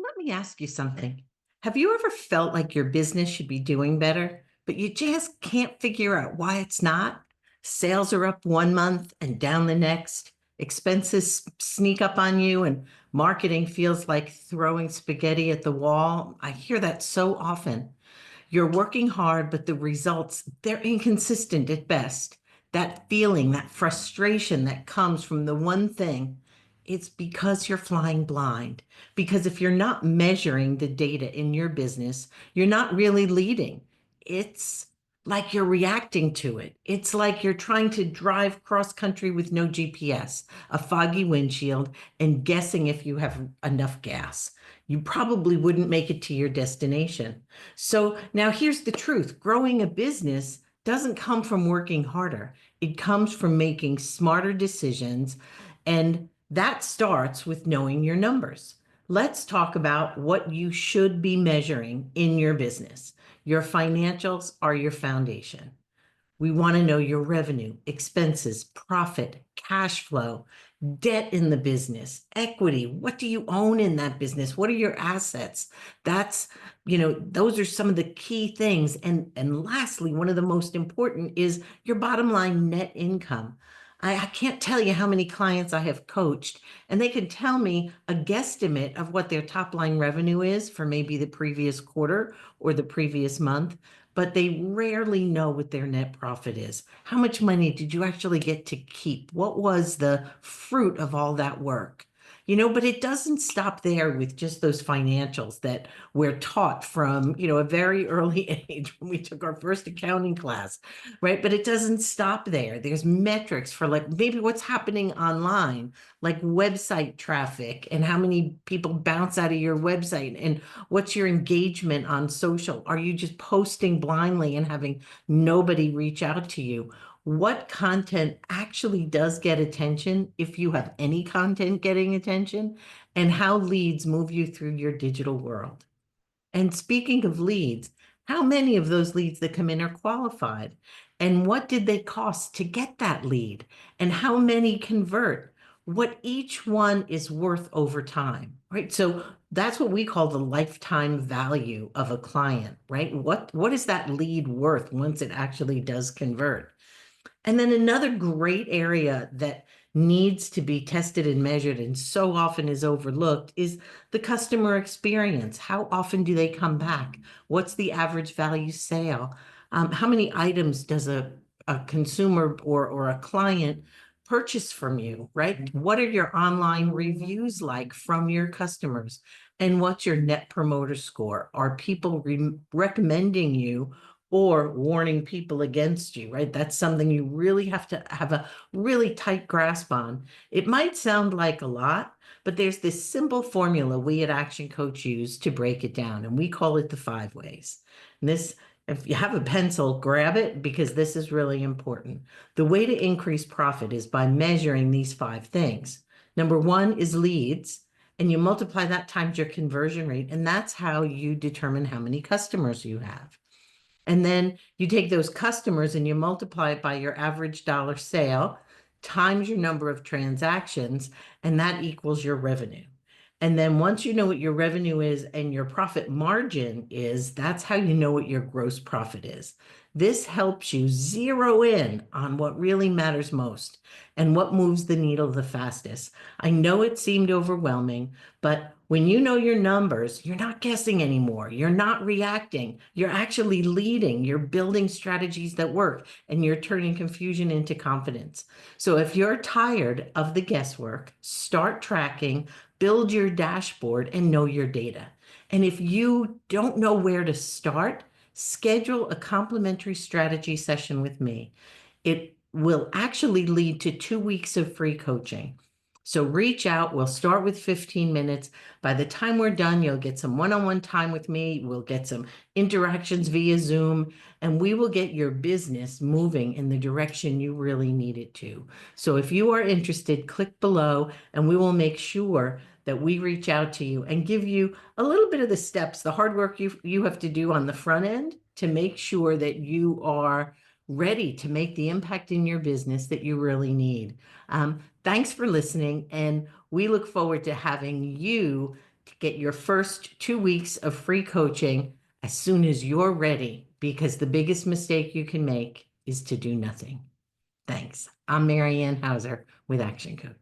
Let me ask you something. Have you ever felt like your business should be doing better, but you just can't figure out why it's not? Sales are up one month and down the next. Expenses sneak up on you, and marketing feels like throwing spaghetti at the wall. I hear that so often. You're working hard, but the results, they're inconsistent at best. That feeling, that frustration that comes from the one thing, it's because you're flying blind. Because if you're not measuring the data in your business, you're not really leading. It's like you're reacting to it. It's like you're trying to drive cross country with no GPS, a foggy windshield, and guessing if you have enough gas. You probably wouldn't make it to your destination. So now here's the truth. Growing a business doesn't come from working harder. It comes from making smarter decisions. And that starts with knowing your numbers. Let's talk about what you should be measuring in your business. Your financials are your foundation. We want to know your revenue, expenses, profit, cash flow, debt in the business, equity. What do you own in that business? What are your assets? That's, those are some of the key things. And lastly, one of the most important is your bottom line net income. I can't tell you how many clients I have coached, and they can tell me a guesstimate of what their top line revenue is for maybe the previous quarter or the previous month, but they rarely know what their net profit is. How much money did you actually get to keep? What was the fruit of all that work? But it doesn't stop there with just those financials that we're taught from, a very early age when we took our first accounting class, right? But it doesn't stop there. There's metrics for like maybe what's happening online, like website traffic and how many people bounce out of your website and what's your engagement on social? Are you just posting blindly and having nobody reach out to you? What content actually does get attention, if you have any content getting attention, and how leads move you through your digital world? And speaking of leads, how many of those leads that come in are qualified? And what did they cost to get that lead? And how many convert? What each one is worth over time, right? So that's what we call the lifetime value of a client, right? What is that lead worth once it actually does convert? And then another great area that needs to be tested and measured and so often is overlooked is the customer experience. How often do they come back? What's the average value sale? How many items does a consumer or a client purchase from you, right? What are your online reviews like from your customers? And what's your net promoter score? Are people recommending you or warning people against you, right? That's something you really have to have a really tight grasp on. It might sound like a lot, but there's this simple formula we at Action Coach use to break it down, and we call it the 5 ways. And this, if you have a pencil, grab it because this is really important. The way to increase profit is by measuring these 5 things. Number one is leads, and you multiply that times your conversion rate, and that's how you determine how many customers you have. And then you take those customers and you multiply it by your average dollar sale times your number of transactions, and that equals your revenue. And then once you know what your revenue is and your profit margin is, that's how you know what your gross profit is. This helps you zero in on what really matters most and what moves the needle the fastest. I know it seemed overwhelming, but when you know your numbers, you're not guessing anymore. You're not reacting. You're actually leading. You're building strategies that work, and you're turning confusion into confidence. So if you're tired of the guesswork, start tracking, build your dashboard, and know your data. And if you don't know where to start, schedule a complimentary strategy session with me. It will actually lead to 2 weeks of free coaching. So reach out. We'll start with 15 minutes. By the time we're done, you'll get some one-on-one time with me. We'll get some interactions via Zoom, and we will get your business moving in the direction you really need it to. So if you are interested, click below, and we will make sure that we reach out to you and give you a little bit of the steps, the hard work you have to do on the front end to make sure that you are ready to make the impact in your business that you really need. Thanks for listening, and we look forward to having you Get your first 2 weeks of free coaching as soon as you're ready, because the biggest mistake you can make is to do nothing. Thanks. I'm Mary Ann Hauser with Action Coach.